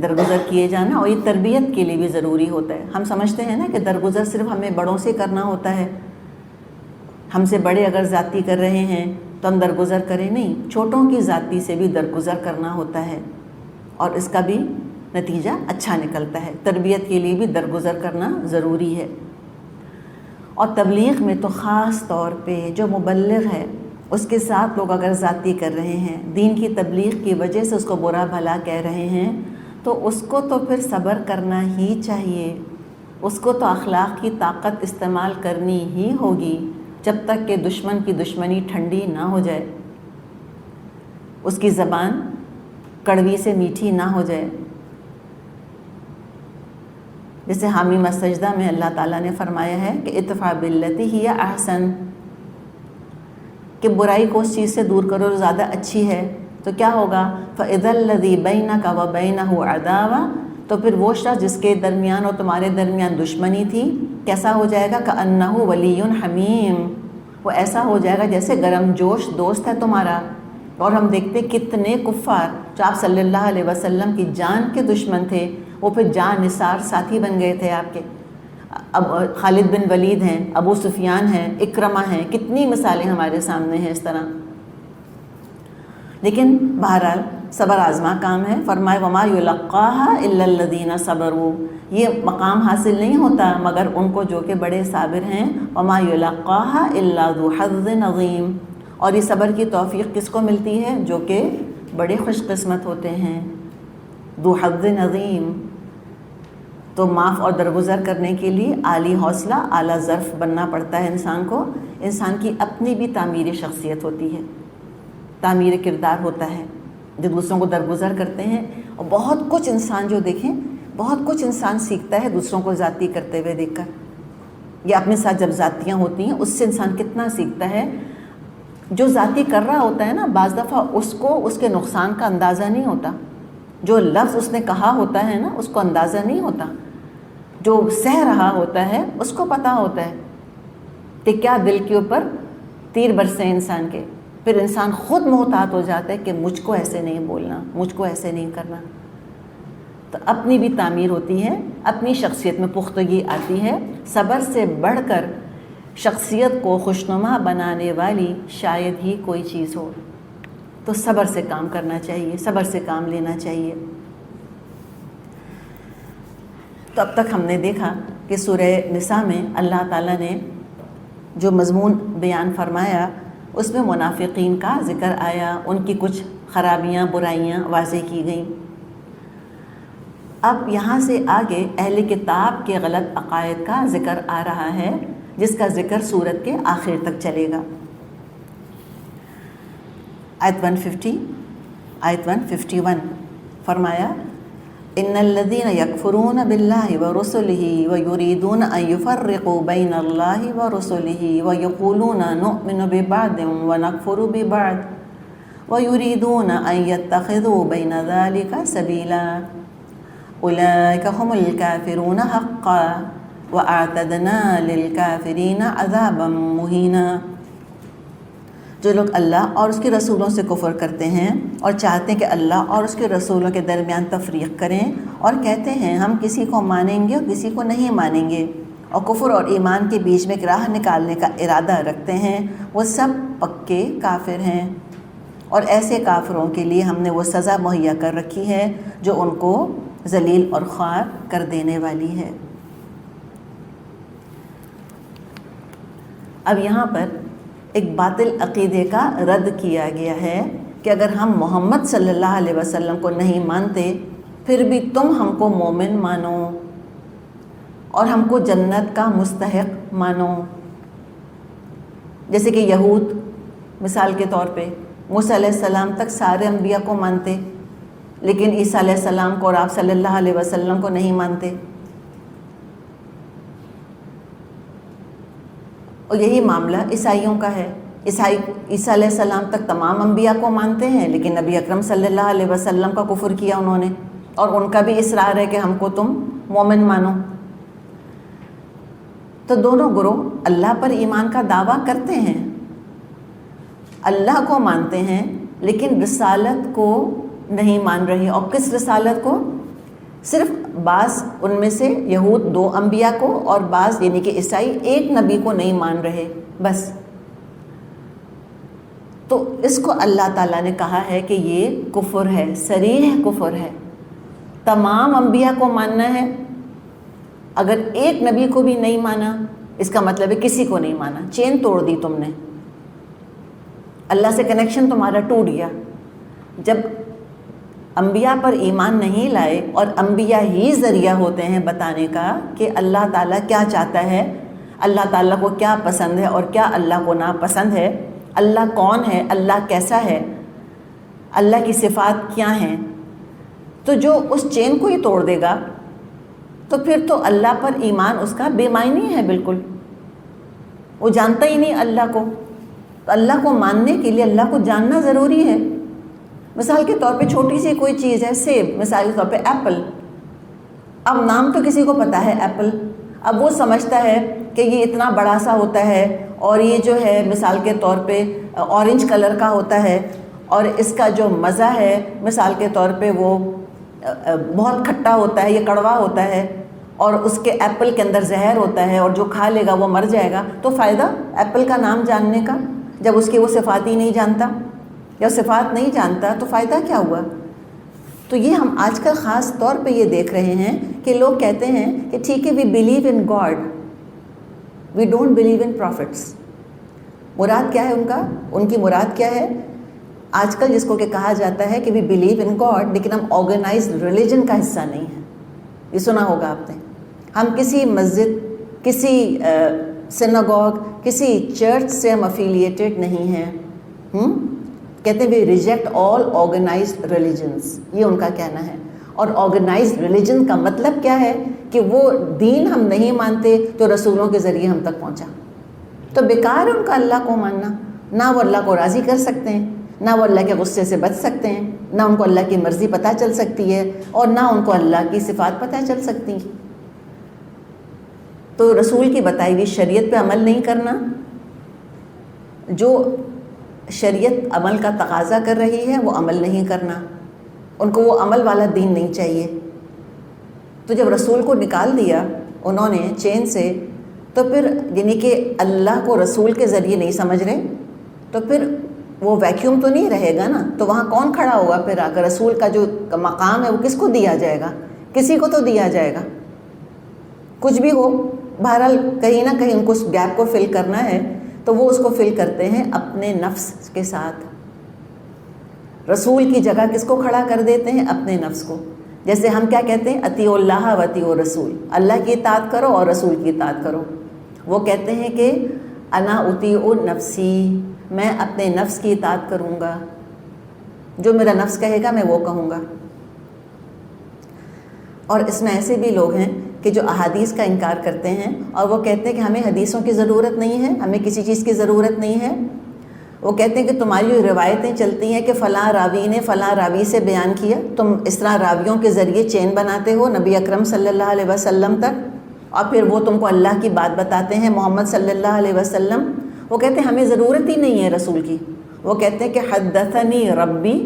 درگزر کیے جانا، اور یہ تربیت کے لیے بھی ضروری ہوتا ہے۔ ہم سمجھتے ہیں نا کہ درگزر صرف ہمیں بڑوں سے کرنا ہوتا ہے، ہم سے بڑے اگر زیادتی کر رہے ہیں تو ہم درگزر کریں، نہیں، چھوٹوں کی زیادتی سے بھی درگزر کرنا ہوتا ہے، اور اس کا بھی نتیجہ اچھا نکلتا ہے۔ تربیت کے لیے بھی درگزر کرنا ضروری ہے۔ اور تبلیغ میں تو خاص طور پہ جو مبلغ ہے اس کے ساتھ لوگ اگر زیادتی کر رہے ہیں، دین کی تبلیغ کی وجہ سے اس کو برا بھلا کہہ رہے ہیں، تو اس کو تو پھر صبر کرنا ہی چاہیے، اس کو تو اخلاق کی طاقت استعمال کرنی ہی ہوگی جب تک کہ دشمن کی دشمنی ٹھنڈی نہ ہو جائے، اس کی زبان کڑوی سے میٹھی نہ ہو جائے۔ جیسے حامیم السجدہ میں اللہ تعالیٰ نے فرمایا ہے کہ ادفع باللتی ہی احسن، کہ برائی کو اس چیز سے دور کرو جو زیادہ اچھی ہے، تو کیا ہوگا؟ فَإِذَا الَّذِي بَيْنَكَ وَبَيْنَهُ عَدَاوَةٌ، تو پھر وہ شخص جس کے درمیان اور تمہارے درمیان دشمنی تھی کیسا ہو جائے گا؟ كَأَنَّهُ وَلِيٌّ حَمِيمٌ، وہ ایسا ہو جائے گا جیسے گرم جوش دوست ہے تمہارا۔ اور ہم دیکھتے کتنے کفار جو آپ صلی اللہ علیہ وسلم کی جان کے دشمن تھے، وہ پھر جان نثار ساتھی بن گئے تھے آپ کے۔ اب خالد بن ولید ہیں، ابو سفیان ہیں، اکرمہ ہیں، کتنی مثالیں ہمارے سامنے ہیں اس طرح۔ لیکن بہرحال صبر آزما کام ہے۔ فرمائے وما یلقاها الا الذین صبروا، یہ مقام حاصل نہیں ہوتا مگر ان کو جو کہ بڑے صابر ہیں۔ وما یلقاها الا ذو حظ عظیم، اور یہ صبر کی توفیق کس کو ملتی ہے؟ جو کہ بڑے خوش قسمت ہوتے ہیں، ذو حظ عظیم۔ تو معاف اور درگزر کرنے کے لیے عالی حوصلہ، اعلیٰ ظرف بننا پڑتا ہے انسان کو۔ انسان کی اپنی بھی تعمیر شخصیت ہوتی ہے، تعمیر کردار ہوتا ہے، جو دوسروں کو درگزر کرتے ہیں۔ اور بہت کچھ انسان جو دیکھیں، بہت کچھ انسان سیکھتا ہے دوسروں کو ذاتی کرتے ہوئے دیکھ کر، یا اپنے ساتھ جب ذاتیاں ہوتی ہیں اس سے انسان کتنا سیکھتا ہے۔ جو ذاتی کر رہا ہوتا ہے نا، بعض دفعہ اس کو اس کے نقصان کا اندازہ نہیں ہوتا، جو لفظ اس نے کہا ہوتا ہے نا اس کو اندازہ نہیں ہوتا، جو سہ رہا ہوتا ہے اس کو پتہ ہوتا ہے کہ کیا دل کے اوپر تیر برسے انسان کے۔ پھر انسان خود محتاط ہو جاتا ہے کہ مجھ کو ایسے نہیں بولنا، مجھ کو ایسے نہیں کرنا۔ تو اپنی بھی تعمیر ہوتی ہے، اپنی شخصیت میں پختگی آتی ہے۔ صبر سے بڑھ کر شخصیت کو خوشنما بنانے والی شاید ہی کوئی چیز ہو۔ تو صبر سے کام کرنا چاہیے، صبر سے کام لینا چاہیے۔ تو اب تک ہم نے دیکھا کہ سورہ نساء میں اللہ تعالیٰ نے جو مضمون بیان فرمایا اس میں منافقین کا ذکر آیا، ان کی کچھ خرابیاں، برائیاں واضح کی گئیں۔ اب یہاں سے آگے اہل کتاب کے غلط عقائد کا ذکر آ رہا ہے، جس کا ذکر سورت کے آخر تک چلے گا۔ آیت 151 فرمایا ان الذين يكفرون بالله ورسله ويريدون ان يفرقوا بين الله ورسله ويقولون نؤمن ببعض ونكفر ببعض ويريدون ان يتخذوا بين ذلك سبيلا اولئك هم الكافرون حقا واعتدنا للكافرين عذابا مهينا۔ جو لوگ اللہ اور اس کے رسولوں سے کفر کرتے ہیں اور چاہتے ہیں کہ اللہ اور اس کے رسولوں کے درمیان تفریق کریں، اور کہتے ہیں ہم کسی کو مانیں گے اور کسی کو نہیں مانیں گے، اور کفر اور ایمان کے بیچ میں ایک راہ نکالنے کا ارادہ رکھتے ہیں، وہ سب پکے کافر ہیں۔ اور ایسے کافروں کے لیے ہم نے وہ سزا مہیا کر رکھی ہے جو ان کو ذلیل اور خوار کر دینے والی ہے۔ اب یہاں پر ایک باطل عقیدے کا رد کیا گیا ہے کہ اگر ہم محمد صلی اللہ علیہ وسلم کو نہیں مانتے پھر بھی تم ہم کو مومن مانو اور ہم کو جنت کا مستحق مانو۔ جیسے کہ یہود مثال کے طور پہ موسیٰ علیہ السلام تک سارے انبیاء کو مانتے، لیکن عیسیٰ علیہ السلام کو اور آپ صلی اللہ علیہ وسلم کو نہیں مانتے۔ اور یہی معاملہ عیسائیوں کا ہے۔ عیسیٰ علیہ السلام تک تمام انبیاء کو مانتے ہیں، لیکن نبی اکرم صلی اللہ علیہ وسلم کا کفر کیا انہوں نے، اور ان کا بھی اصرار ہے کہ ہم کو تم مومن مانو۔ تو دونوں گروہ اللہ پر ایمان کا دعویٰ کرتے ہیں، اللہ کو مانتے ہیں، لیکن رسالت کو نہیں مان رہے۔ اور کس رسالت کو؟ صرف بعض ان میں سے یہود 2 انبیاء کو اور بعض یعنی کہ عیسائی 1 نبی کو نہیں مان رہے بس۔ تو اس کو اللہ تعالیٰ نے کہا ہے کہ یہ کفر ہے، صریح کفر ہے۔ تمام انبیاء کو ماننا ہے، اگر 1 نبی کو بھی نہیں مانا اس کا مطلب ہے کسی کو نہیں مانا، چین توڑ دی تم نے، اللہ سے کنیکشن تمہارا ٹوٹ گیا۔ جب انبیاء پر ایمان نہیں لائے، اور انبیاء ہی ذریعہ ہوتے ہیں بتانے کا کہ اللہ تعالیٰ کیا چاہتا ہے، اللہ تعالیٰ کو کیا پسند ہے اور کیا اللہ کو ناپسند ہے، اللہ کون ہے، اللہ کیسا ہے، اللہ کی صفات کیا ہیں، تو جو اس چین کو ہی توڑ دے گا تو پھر تو اللہ پر ایمان اس کا بے معنی ہے بالکل، وہ جانتا ہی نہیں اللہ کو۔ تو اللہ کو ماننے کے لیے اللہ کو جاننا ضروری ہے۔ مثال کے طور پہ چھوٹی سی کوئی چیز ہے، سیب، مثال کے طور پہ ایپل، اب نام تو کسی کو پتا ہے ایپل، اب وہ سمجھتا ہے کہ یہ اتنا بڑا سا ہوتا ہے اور یہ جو ہے مثال کے طور پہ اورنج کلر کا ہوتا ہے، اور اس کا جو مزہ ہے مثال کے طور پہ وہ بہت کھٹا ہوتا ہے، یہ کڑوا ہوتا ہے، اور اس کے ایپل کے اندر زہر ہوتا ہے اور جو کھا لے گا وہ مر جائے گا۔ تو فائدہ ایپل کا نام جاننے کا جب اس کی وہ صفات ہی نہیں جانتا، یا صفات نہیں جانتا تو فائدہ کیا ہوا؟ تو یہ ہم آج کل خاص طور پہ یہ دیکھ رہے ہیں کہ لوگ کہتے ہیں کہ ٹھیک ہے we believe in God, we don't believe in prophets. مراد کیا ہے ان کی مراد کیا ہے؟ آج کل جس کو کہ کہا جاتا ہے کہ وی بلیو ان گاڈ، لیکن ہم آرگنائزڈ ریلیجن کا حصہ نہیں ہیں۔ یہ سنا ہوگا آپ نے، ہم کسی مسجد، کسی سیناگوگ، کسی چرچ سے ہم افیلیٹڈ نہیں ہیں۔ کہتے ہیں we reject all organized religions, یہ ان کا کہنا ہے۔ اور آرگنائزڈ ریلیجن کا مطلب کیا ہے کہ وہ دین ہم نہیں مانتے جو رسولوں کے ذریعے ہم تک پہنچا۔ تو بیکار ہے ان کا اللہ کو ماننا، نہ وہ اللہ کو راضی کر سکتے ہیں، نہ وہ اللہ کے غصے سے بچ سکتے ہیں، نہ ان کو اللہ کی مرضی پتہ چل سکتی ہے، اور نہ ان کو اللہ کی صفات پتہ چل سکتی ہیں۔ تو رسول کی بتائی ہوئی شریعت پہ عمل نہیں کرنا، جو شریعت عمل کا تقاضا کر رہی ہے وہ عمل نہیں کرنا، ان کو وہ عمل والا دین نہیں چاہیے۔ تو جب رسول کو نکال دیا انہوں نے چین سے، تو پھر یعنی کہ اللہ کو رسول کے ذریعے نہیں سمجھ رہے، تو پھر وہ ویکیوم تو نہیں رہے گا نا، تو وہاں کون کھڑا ہوگا پھر؟ اگر رسول کا جو مقام ہے وہ کس کو دیا جائے گا؟ کسی کو تو دیا جائے گا، کچھ بھی ہو۔ بہرحال کہیں نہ کہیں ان کو اس گیپ کو فل کرنا ہے، تو وہ اس کو فل کرتے ہیں اپنے نفس کے ساتھ۔ رسول کی جگہ کس کو کھڑا کر دیتے ہیں؟ اپنے نفس کو۔ جیسے ہم کیا کہتے ہیں؟ اطیعوا اللہ و اطیعوا الرسول، اللہ کی اطاعت کرو اور رسول کی اطاعت کرو۔ وہ کہتے ہیں کہ انا اطیع نفسی، میں اپنے نفس کی اطاعت کروں گا، جو میرا نفس کہے گا میں وہ کہوں گا۔ اور اس میں ایسے بھی لوگ ہیں کہ جو احادیث کا انکار کرتے ہیں، اور وہ کہتے ہیں کہ ہمیں حدیثوں کی ضرورت نہیں ہے، ہمیں کسی چیز کی ضرورت نہیں ہے۔ وہ کہتے ہیں کہ تمہاری جو روایتیں چلتی ہیں کہ فلاں راوی نے فلاں راوی سے بیان کیا، تم اس طرح راویوں کے ذریعے چین بناتے ہو نبی اکرم صلی اللہ علیہ وسلم تک، اور پھر وہ تم کو اللہ کی بات بتاتے ہیں محمد صلی اللہ علیہ وسلم۔ وہ کہتے ہیں ہمیں ضرورت ہی نہیں ہے رسول کی۔ وہ کہتے ہیں کہ حدثنی ربی،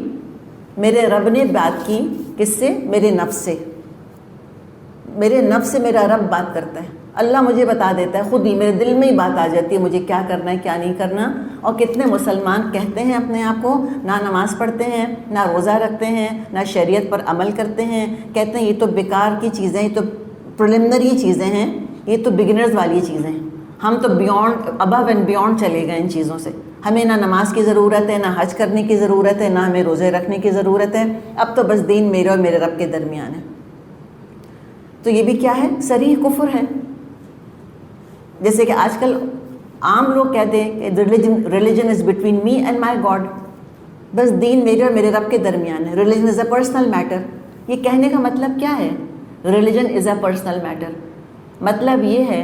میرے رب نے بات کی، کس سے؟ میرے نفس سے۔ میرے نفس سے میرا رب بات کرتا ہے، اللہ مجھے بتا دیتا ہے خود ہی، میرے دل میں ہی بات آ جاتی ہے مجھے کیا کرنا ہے کیا نہیں کرنا. اور کتنے مسلمان کہتے ہیں اپنے آپ کو، نہ نماز پڑھتے ہیں، نہ روزہ رکھتے ہیں، نہ شریعت پر عمل کرتے ہیں، کہتے ہیں یہ تو بیکار کی چیزیں، یہ تو پریلیمنری چیزیں ہیں، یہ تو بگنرز والی چیزیں ہیں. ہم تو بیونڈ، ابو اینڈ بیونڈ چلے گئے ان چیزوں سے. ہمیں نہ نماز کی ضرورت ہے، نہ حج کرنے کی ضرورت ہے، نہ ہمیں روزے رکھنے کی ضرورت ہے. اب تو بس دین میرے اور میرے رب کے درمیان ہے. تو یہ بھی کیا ہے؟ صریح کفر ہے. جیسے کہ آج کل عام لوگ کہتے ہیں کہ religion is between me and my God. بس دین میرے اور میرے رب کے درمیان ہے. Religion is a personal matter. یہ کہنے کا مطلب کیا ہے؟ Religion is a personal matter. مطلب یہ ہے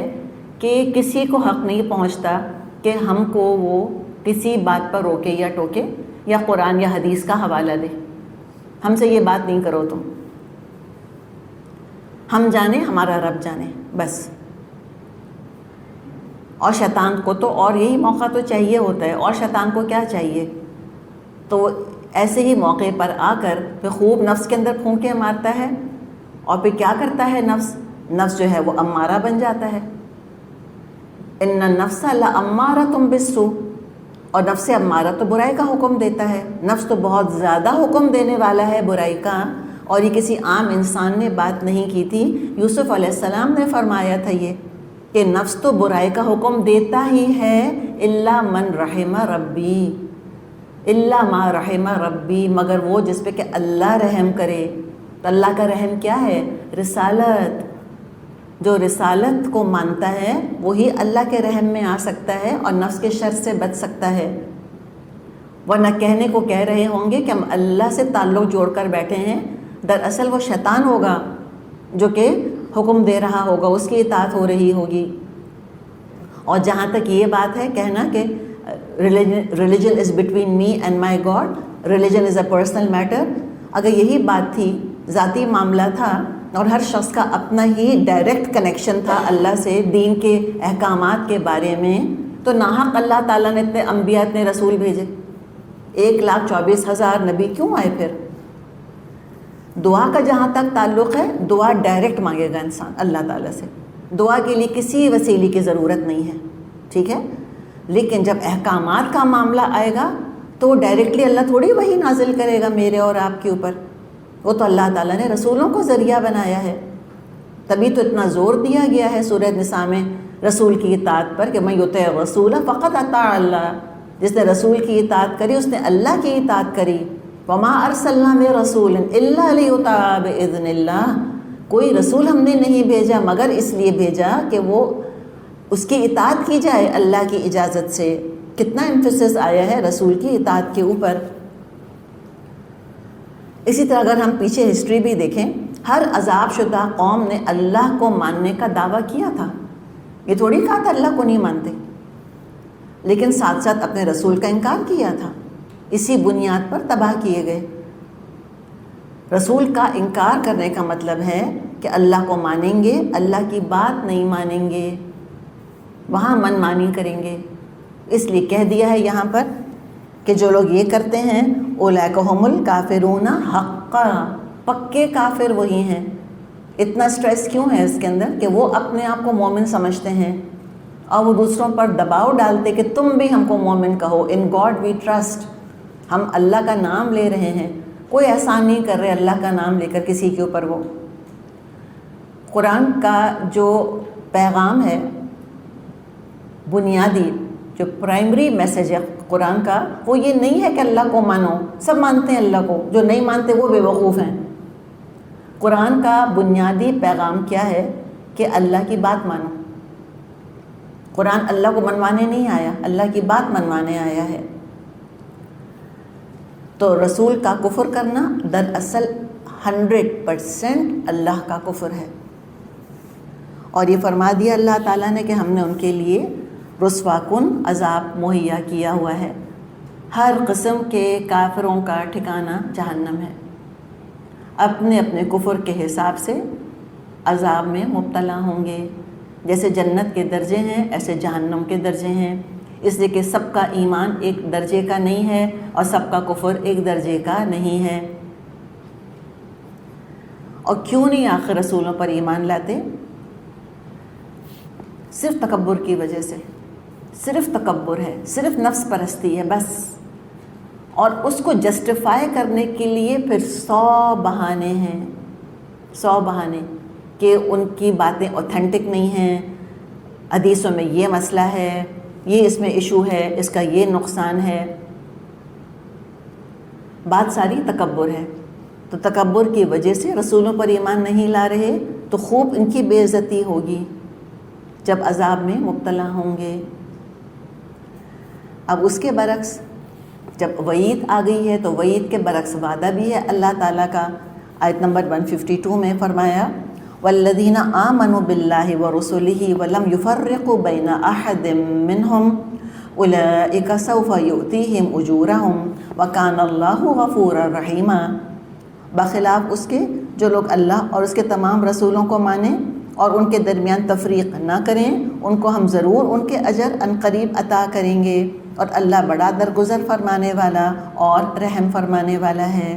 کہ کسی کو حق نہیں پہنچتا کہ ہم کو وہ کسی بات پر روکے یا ٹوکے یا قرآن یا حدیث کا حوالہ دے. ہم سے یہ بات نہیں کرو تم. ہم جانیں، ہمارا رب جانے بس. اور شیطان کو تو اور یہی موقع تو چاہیے ہوتا ہے. اور شیطان کو کیا چاہیے؟ تو ایسے ہی موقع پر آ کر پھر خوب نفس کے اندر پھونکے مارتا ہے. اور پھر کیا کرتا ہے نفس جو ہے وہ امارہ بن جاتا ہے. ان النفس لامارۃ بالسوء. اور نفس امارہ تو برائی کا حکم دیتا ہے. نفس تو بہت زیادہ حکم دینے والا ہے برائی کا. اور یہ کسی عام انسان نے بات نہیں کی تھی. یوسف علیہ السلام نے فرمایا تھا یہ کہ نفس تو برائی کا حکم دیتا ہی ہے، الا من رحم ربی، الا ما رحم ربی، مگر وہ جس پہ کہ اللہ رحم کرے. تو اللہ کا رحم کیا ہے؟ رسالت. جو رسالت کو مانتا ہے وہی اللہ کے رحم میں آ سکتا ہے اور نفس کے شر سے بچ سکتا ہے. ورنہ کہنے کو کہہ رہے ہوں گے کہ ہم اللہ سے تعلق جوڑ کر بیٹھے ہیں، دراصل وہ شیطان ہوگا جو کہ حکم دے رہا ہوگا، اس کی اطاعت ہو رہی ہوگی. اور جہاں تک یہ بات ہے کہنا کہ religion is between me and my God, religion is a personal matter, اگر یہی بات تھی، ذاتی معاملہ تھا اور ہر شخص کا اپنا ہی ڈائریکٹ کنیکشن تھا اللہ سے دین کے احکامات کے بارے میں، تو ناحق اللہ تعالیٰ نے اتنے انبیاء اتنے رسول بھیجے. 1,24,000 نبی کیوں آئے پھر؟ دعا کا جہاں تک تعلق ہے، دعا ڈائریکٹ مانگے گا انسان اللہ تعالیٰ سے. دعا کے لیے کسی وسیلے کی ضرورت نہیں ہے، ٹھیک ہے. لیکن جب احکامات کا معاملہ آئے گا تو ڈائریکٹلی اللہ تھوڑی وہی نازل کرے گا میرے اور آپ کے اوپر. وہ تو اللہ تعالیٰ نے رسولوں کو ذریعہ بنایا ہے. تبھی تو اتنا زور دیا گیا ہے سورہ نساء میں رسول کی اطاعت پر کہ من یطع الرسول فقد اطاع اللہ. جس نے رسول کی اطاعت کری اس نے اللہ کی اطاعت کری. وما ارسلنا من رسول الا لیطاع باذن اللہ. کوئی رسول ہم نے نہیں بھیجا مگر اس لیے بھیجا کہ وہ اس کی اطاعت کی جائے اللہ کی اجازت سے. کتنا ایمفیسس آیا ہے رسول کی اطاعت کے اوپر. اسی طرح اگر ہم پیچھے ہسٹری بھی دیکھیں، ہر عذاب شدہ قوم نے اللہ کو ماننے کا دعویٰ کیا تھا. یہ تھوڑی کہا تھا اللہ کو نہیں مانتے، لیکن ساتھ ساتھ اپنے رسول کا انکار کیا تھا. اسی بنیاد پر تباہ کیے گئے. رسول کا انکار کرنے کا مطلب ہے کہ اللہ کو مانیں گے، اللہ کی بات نہیں مانیں گے، وہاں من مانی کریں گے. اس لیے کہہ دیا ہے یہاں پر کہ جو لوگ یہ کرتے ہیں اولئک ھم الکافرون حقا، پکے کافر وہی ہیں. اتنا سٹریس کیوں ہے اس کے اندر کہ وہ اپنے آپ کو مومن سمجھتے ہیں اور وہ دوسروں پر دباؤ ڈالتے کہ تم بھی ہم کو مومن کہو. ان گاڈ وی ٹرسٹ. ہم اللہ کا نام لے رہے ہیں، کوئی احسان نہیں کر رہے اللہ کا نام لے کر کسی کے اوپر. وہ قرآن کا جو پیغام ہے، بنیادی جو پرائمری میسیج ہے قرآن کا، وہ یہ نہیں ہے کہ اللہ کو مانو. سب مانتے ہیں اللہ کو، جو نہیں مانتے وہ بے وقوف ہیں. قرآن کا بنیادی پیغام کیا ہے کہ اللہ کی بات مانو. قرآن اللہ کو منوانے نہیں آیا، اللہ کی بات منوانے آیا ہے. تو رسول کا کفر کرنا دراصل 100% اللہ کا کفر ہے. اور یہ فرما دیا اللہ تعالیٰ نے کہ ہم نے ان کے لیے رسوا کن عذاب مہیا کیا ہوا ہے. ہر قسم کے کافروں کا ٹھکانہ جہنم ہے. اپنے اپنے کفر کے حساب سے عذاب میں مبتلا ہوں گے. جیسے جنت کے درجے ہیں ایسے جہنم کے درجے ہیں. اس لیے کہ سب کا ایمان ایک درجے کا نہیں ہے اور سب کا کفر ایک درجے کا نہیں ہے. اور کیوں نہیں آخر رسولوں پر ایمان لاتے؟ صرف تکبر کی وجہ سے، صرف تکبر ہے، صرف نفس پرستی ہے بس، اور اس کو جسٹیفائی کرنے کے لیے پھر 100 بہانے ہیں، 100 بہانے کہ ان کی باتیں اوتھینٹک نہیں ہیں، حدیثوں میں یہ مسئلہ ہے، یہ اس میں ایشو ہے، اس کا یہ نقصان ہے، بات ساری تکبر ہے۔ تو تکبر کی وجہ سے رسولوں پر ایمان نہیں لا رہے تو خوب ان کی بے عزتی ہوگی جب عذاب میں مبتلا ہوں گے۔ اب اس کے برعکس جب وعید آ گئی ہے تو وعید کے برعکس وعدہ بھی ہے اللہ تعالیٰ کا۔ آیت نمبر 152 میں فرمایا والذین آمنوا باللہ ورسلہ ولم یفرقوا بین احد منہم اولئک سوف یؤتیہم اجورہم وکان اللہ غفورا رحیما، بخلاف اس کے جو لوگ اللہ اور اس کے تمام رسولوں کو مانیں اور ان کے درمیان تفریق نہ کریں، ان کو ہم ضرور ان کے اجر عنقریب عطا کریں گے، اور اللہ بڑا درگزر فرمانے والا اور رحم فرمانے والا ہے۔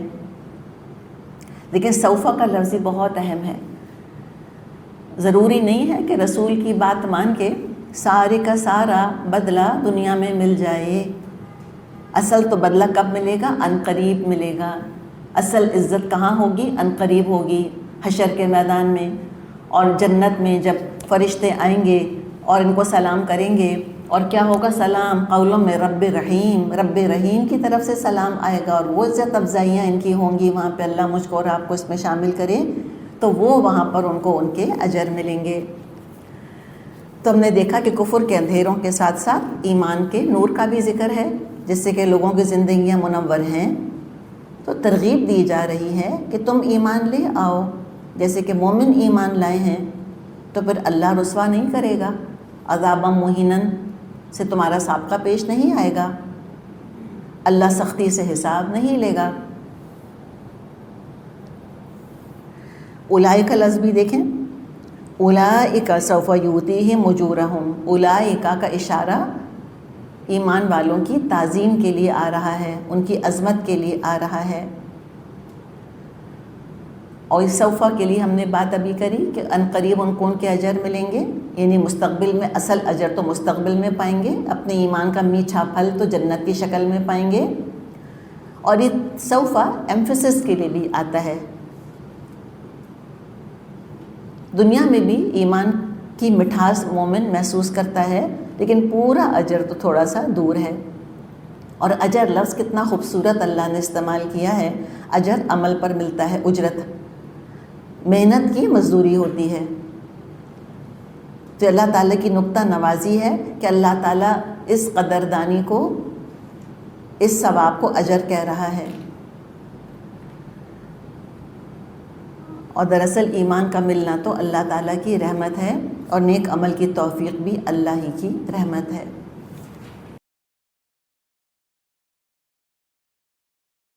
لیکن سوف کا لفظ بہت اہم ہے۔ ضروری نہیں ہے کہ رسول کی بات مان کے سارے کا سارا بدلہ دنیا میں مل جائے۔ اصل تو بدلہ کب ملے گا؟ عنقریب ملے گا۔ اصل عزت کہاں ہوگی؟ عنقریب ہوگی، حشر کے میدان میں، اور جنت میں جب فرشتے آئیں گے اور ان کو سلام کریں گے، اور کیا ہوگا؟ سلام قولوں میں رب رحیم، رب رحیم کی طرف سے سلام آئے گا، اور وہ عزت افزائیاں ان کی ہوں گی وہاں پہ، اللہ مجھ کو اور آپ کو اس میں شامل کرے، تو وہ وہاں پر ان کو ان کے اجر ملیں گے۔ تو ہم نے دیکھا کہ کفر کے اندھیروں کے ساتھ ساتھ ایمان کے نور کا بھی ذکر ہے، جس سے کہ لوگوں کی زندگیاں منور ہیں۔ تو ترغیب دی جا رہی ہے کہ تم ایمان لے آؤ، جیسے کہ مومن ایمان لائے ہیں تو پھر اللہ رسوا نہیں کرے گا، عذابا مہینن سے تمہارا سابقہ پیش نہیں آئے گا، اللہ سختی سے حساب نہیں لے گا۔ اولئک کا لفظ بھی دیکھیں، اولئک سوف یؤتیہم اجورہم، اولئک کا اشارہ ایمان والوں کی تعظیم کے لیے آ رہا ہے، ان کی عظمت کے لیے آ رہا ہے۔ اور اس سوفا کے لیے ہم نے بات ابھی کری کہ عنقریب ان کو ان کے اجر ملیں گے، یعنی مستقبل میں، اصل اجر تو مستقبل میں پائیں گے، اپنے ایمان کا میٹھا پھل تو جنت کی شکل میں پائیں گے۔ اور یہ سوفا ایمفیسس کے لیے بھی آتا ہے، دنیا میں بھی ایمان کی مٹھاس مومن محسوس کرتا ہے، لیکن پورا اجر تو تھوڑا سا دور ہے۔ اور اجر لفظ کتنا خوبصورت اللہ نے استعمال کیا ہے، اجر عمل پر ملتا ہے، اجرت، محنت کی مزدوری ہوتی ہے۔ تو اللہ تعالیٰ کی نکتہ نوازی ہے کہ اللہ تعالیٰ اس قدردانی کو، اس ثواب کو اجر کہہ رہا ہے۔ اور دراصل ایمان کا ملنا تو اللہ تعالیٰ کی رحمت ہے، اور نیک عمل کی توفیق بھی اللہ ہی کی رحمت ہے۔